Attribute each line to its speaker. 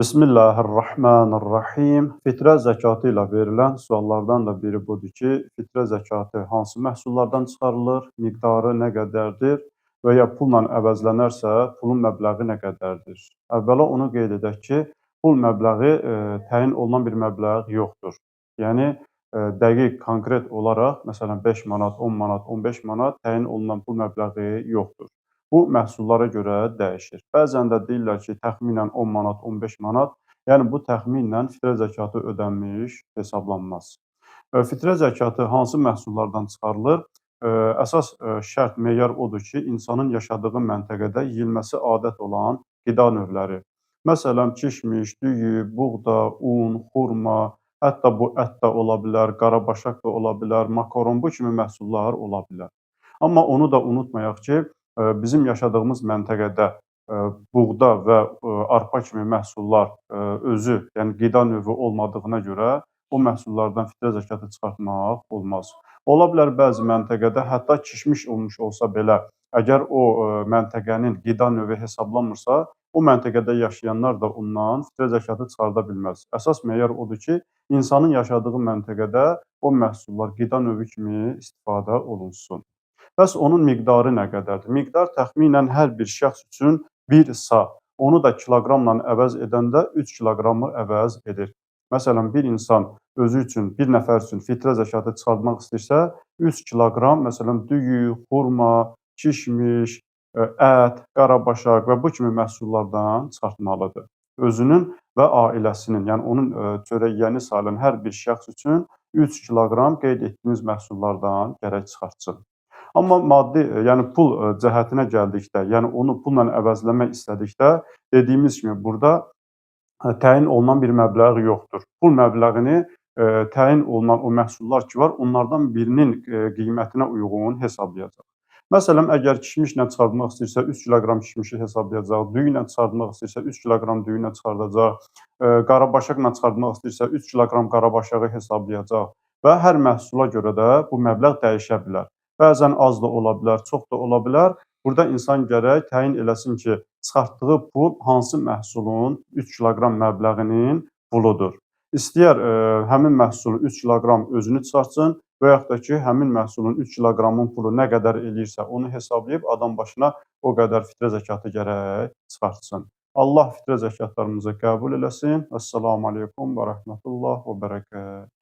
Speaker 1: Bismillahirrahmanirrahim. Fitrə zəkatı ilə verilən suallardan da biri budur ki, fitrə zəkatı hansı məhsullardan çıxarılır, miqdarı nə qədərdir və ya pulla əvəzlənərsə, pulun məbləği nə qədərdir? Əvvəla onu qeyd edək ki, pul məbləği təyin olunan bir məbləğ yoxdur. Yəni dəqiq, konkret olaraq, məsələn 5 manat, 10 manat, 15 manat təyin olunan pul məbləği yoxdur. Bu məhsullara görə dəyişir. Bəzən də deyirlər ki, təxminən 10 manat, 15 manat, yəni bu təxminən fitrə zəkatı ödənmiş hesablanmaz. Fitrə zəkatı hansı məhsullardan çıxarılır? Əsas şərt, meyar odur ki, insanın yaşadığı məntəqədə yeyilməsi adət olan qida növləri. Məsələn, kişmiş, düyü, buğda, un, xurma, hətta bu ət də ola bilər, qarabaşaq da ola bilər, makaron, bu kimi məhsullar ola bilər. Amma onu da unutmayaq ki, bizim yaşadığımız məntəqədə buğda və arpa kimi məhsullar özü, yəni qida növü olmadığına görə o məhsullardan fitrə zəkatı çıxartmaq olmaz. Ola bilər bəzi məntəqədə hətta kişmiş olmuş olsa belə, əgər o məntəqənin qida növü hesablanmırsa, o məntəqədə yaşayanlar da ondan fitrə zəkatı çıxarda bilməz. Əsas meyar odur ki, insanın yaşadığı məntəqədə o məhsullar qida növü kimi istifadə olunsun. Bəs onun miqdarı nə qədərdir? Miqdar təxminən hər bir şəxs üçün 1 sa, onu da kiloqramla əvəz edəndə 3 kiloqramı əvəz edir. Məsələn, bir insan özü üçün, bir nəfər üçün fitrə zəkatı çıxartmaq istəyirsə, 3 kiloqram, məsələn, düyü, xurma, kişmiş, ət, qarabaşaq və bu kimi məhsullardan çıxartmalıdır. Özünün və ailəsinin, yəni onun çörək yeyəni sayılan hər bir şəxs üçün 3 kiloqram qeyd etdiyimiz məhsullardan gərək çıxartsın. Amma maddi, yəni pul cəhətinə gəldikdə, yəni onu pulla əvəzləmək istədikdə, dediyimiz kimi burada təyin olunan bir məbləğ yoxdur. Pul məbləğini təyin olunan o məhsullar ki var, onlardan birinin qiymətinə uyğun hesablayacaq. Məsələn, əgər kişmişlə çıxartmaq istəyirsə 3 kiloqram kişmişi hesablayacaq, düyü ilə çıxartmaq istəyirsə 3 kiloqram düyü ilə çıxardacaq, qarabaşaqla çıxartmaq istəyirsə 3 kiloqram qarabaşağı hesablayacaq və hər məhsula görə də bu məbləğ dəyişə bilər. Bəzən az da ola bilər, çox da ola bilər. Burada insan gərək təyin eləsin ki, çıxartdığı pul hansı məhsulun 3 kiloqram məbləğinin puludur. İstəyər həmin məhsulu 3 kiloqram özünü çıxartsın və yaxud da ki, həmin məhsulun 3 kiloqramın pulu nə qədər eləyirsə, onu hesablayıb adam başına o qədər fitrə zəkatı gərək çıxartsın. Allah fitrə zəkatlarımızı qəbul eləsin. Əssalamu aleykum və rəhmətullah və bərəkət.